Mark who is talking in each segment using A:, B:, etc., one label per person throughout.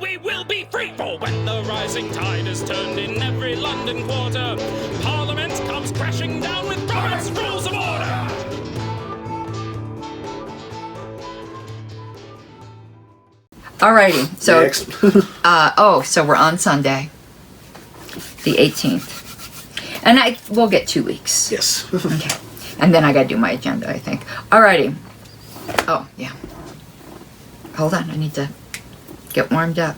A: we will be free. For when the rising tide is turned in every London quarter, Parliament comes crashing down with Robert's Rules of Order.
B: Alrighty, so so we're on Sunday, the 18th, and we'll get 2 weeks.
C: Yes.
B: Okay, and then I gotta do my agenda, I think. Alrighty. Oh yeah. Hold on, I need to get warmed up.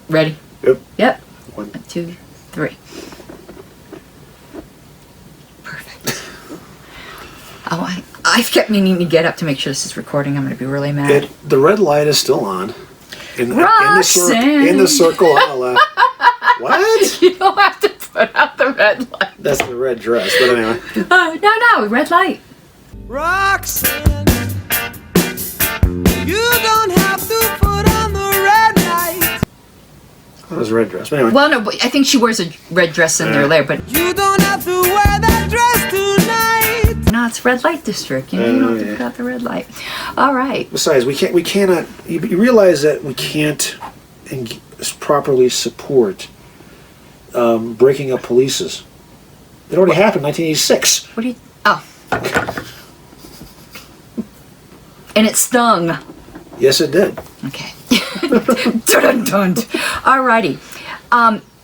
B: Ready?
C: Yep.
B: Yep.
C: 1,
B: 2, 3. Perfect. Oh, I've kept meaning to get up to make sure this is recording. I'm going to be really mad.
C: The red light is still on. In the circle on the left. What?
B: You don't have to put out the red light.
C: That's the red dress, but anyway.
B: No, red light.
D: Roxanne, you don't have to put on the red light.
C: That was a red dress, but anyway.
B: Well, no, but I think she wears a red dress in there later, but...
D: You don't have to wear that dress tonight.
B: No, it's red light district. You know, you don't have to put out the red light. All right.
C: Besides, we cannot, you realize that we can't properly support breaking up polices. It already happened in 1986.
B: What do you... Oh. And it stung.
C: Yes, it did.
B: Okay. Dun-dun-dun. Alrighty.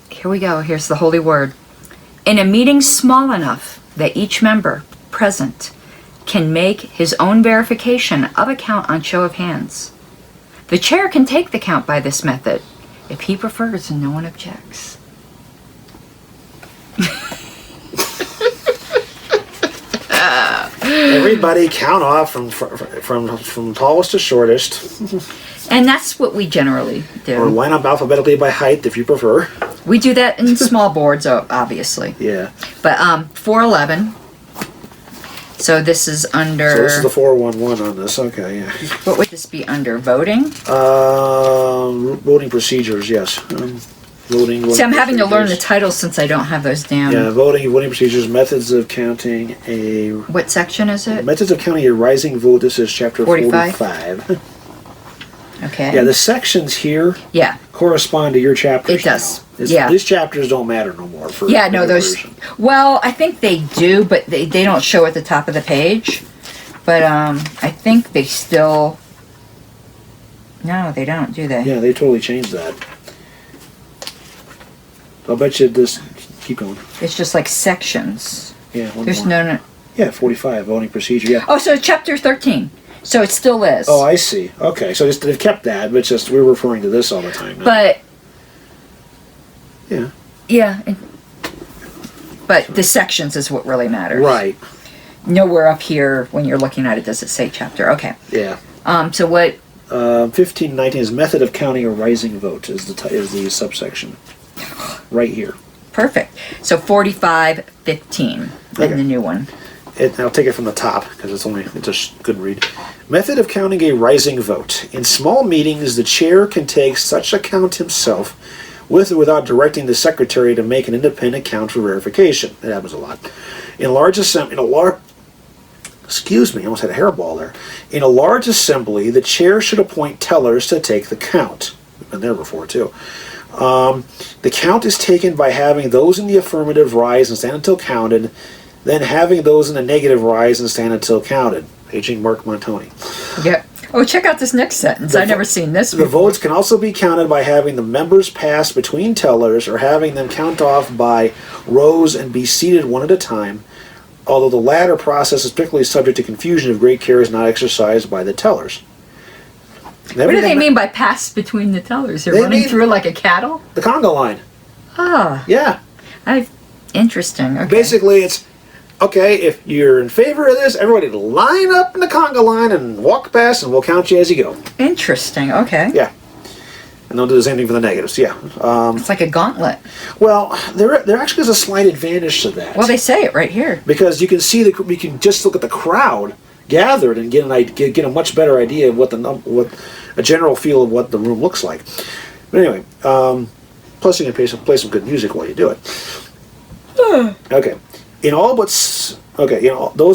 B: Here we go. Here's the holy word. In a meeting small enough that each member present can make his own verification of a count on show of hands, the chair can take the count by this method if he prefers and no one objects.
C: Everybody count off from tallest to shortest.
B: And that's what we generally do.
C: Or line up alphabetically by height if you prefer.
B: We do that in small boards, obviously.
C: Yeah.
B: But 411. So this is under...
C: So this is the 411 on this. Okay, yeah.
B: What would this be under? Voting?
C: Voting procedures, yes. Voting
B: See, I'm having to learn the
C: procedures.
B: titles since I don't have those down.
C: Yeah, voting procedures, methods of counting a...
B: What section is it?
C: Methods of counting a rising vote. This is chapter 45.
B: Okay.
C: Yeah, the sections here correspond to your chapters.
B: It does.
C: Now. These chapters don't matter no more. For
B: those...
C: version.
B: Well, I think they do, but they don't show at the top of the page. But I think they still... No, they don't, do they?
C: Yeah, they totally changed that. I'll bet you this... Keep going.
B: It's just like sections.
C: Yeah,
B: There's
C: more.
B: no...
C: Yeah, 45, voting procedure, yeah.
B: Oh, so it's chapter 13. So it still is.
C: Oh, I see. Okay, so they've kept that, but it's just we're referring to this all the time now.
B: But...
C: Yeah.
B: Yeah. But the sections is what really matters.
C: Right.
B: Nowhere up here, when you're looking at it, does it say chapter. Okay.
C: Yeah.
B: So what...
C: 1519 is method of counting a rising vote is the subsection. Right here.
B: Perfect. So 4515 in the new one.
C: I'll take it from the top because it's a good read. Method of counting a rising vote. In small meetings, the chair can take such a count himself, with or without directing the secretary to make an independent count for verification. That happens a lot. Excuse me, I almost had a hairball there. In a large assembly, the chair should appoint tellers to take the count. We've been there before too. The count is taken by having those in the affirmative rise and stand until counted, then having those in the negative rise and stand until counted. Paging Mark Montoni.
B: Yeah. Oh, check out this next sentence. I've never seen this before.
C: The votes can also be counted by having the members pass between tellers or having them count off by rows and be seated one at a time, although the latter process is particularly subject to confusion if great care is not exercised by the tellers.
B: What do they mean by pass between the tellers? They're running through like a cattle?
C: The conga line.
B: Ah.
C: Yeah.
B: Interesting. Okay.
C: Basically, it's, okay, if you're in favor of this, everybody line up in the conga line and walk past and we'll count you as you go.
B: Interesting. Okay.
C: Yeah. And they'll do the same thing for the negatives, yeah.
B: It's like a gauntlet.
C: Well, there actually is a slight advantage to that.
B: Well, they say it right here.
C: Because you can see, we can just look at the crowd gathered and get a much better idea of what a general feel of what the room looks like. But anyway, plus you can play some good music while you do it. Okay. Those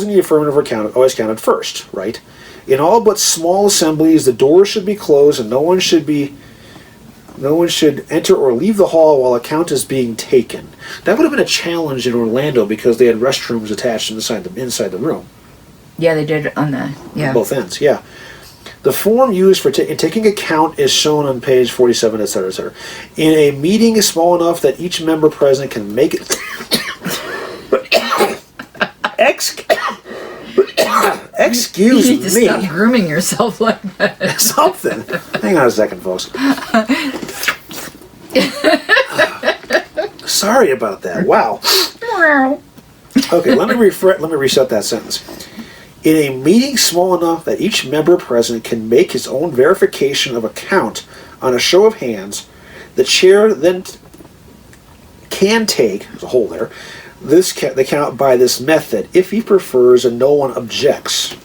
C: in the affirmative are always counted first, right? In all but small assemblies, the doors should be closed and no one should be No one should enter or leave the hall while a count is being taken. That would have been a challenge in Orlando because they had restrooms attached inside the room.
B: Yeah, they did it on the
C: Both ends, yeah. The form used for taking a count is shown on page 47, etc., etc. In a meeting is small enough that each member present can make it. Excuse
B: You need to
C: me.
B: stop grooming yourself like that.
C: Something. Hang on a second, folks. Sorry about that. Wow. Okay, let me reset that sentence. In a meeting small enough that each member present can make his own verification of a count on a show of hands, the chair then can take, there's a hole there, the count by this method if he prefers and no one objects.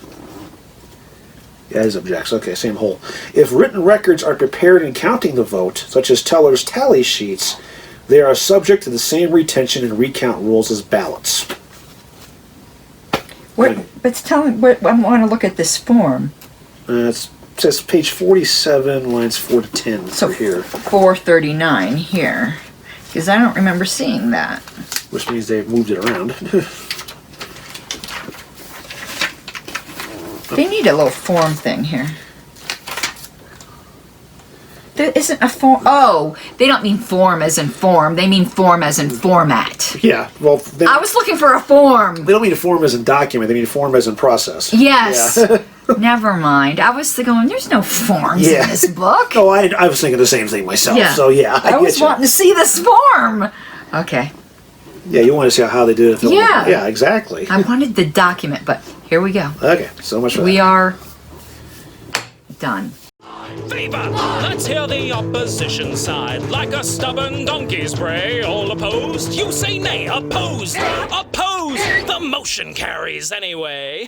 C: Yeah, his objects. Okay, same hole. If written records are prepared in counting the vote, such as tellers' tally sheets, they are subject to the same retention and recount rules as ballots.
B: But tell me, I want to look at this form.
C: It says page 47, lines 4 to 10
B: So
C: here.
B: 439 here. Because I don't remember seeing that.
C: Which means they've moved it around.
B: They need a little form thing here. There isn't a form. Oh, they don't mean form as in form. They mean form as in format.
C: Yeah, well,
B: I was looking for a form.
C: they don't mean a form as in document, they mean a form as in process.
B: Yes.
C: Yeah.
B: Never mind. I was going, there's no forms in this book.
C: Oh, I was thinking the same thing myself,
B: Yeah.
C: so yeah,
B: I
C: get
B: was
C: you.
B: wanting to see this form. Okay.
C: Yeah, you want to see how they did it.
B: Yeah.
C: Yeah, exactly.
B: I wanted the document, but here we go.
C: Okay, so much for
B: We
C: that.
B: are done.
A: Favor! Let's hear the opposition side. Like a stubborn donkey's bray. All opposed? You say nay. Opposed! Opposed! The motion carries anyway.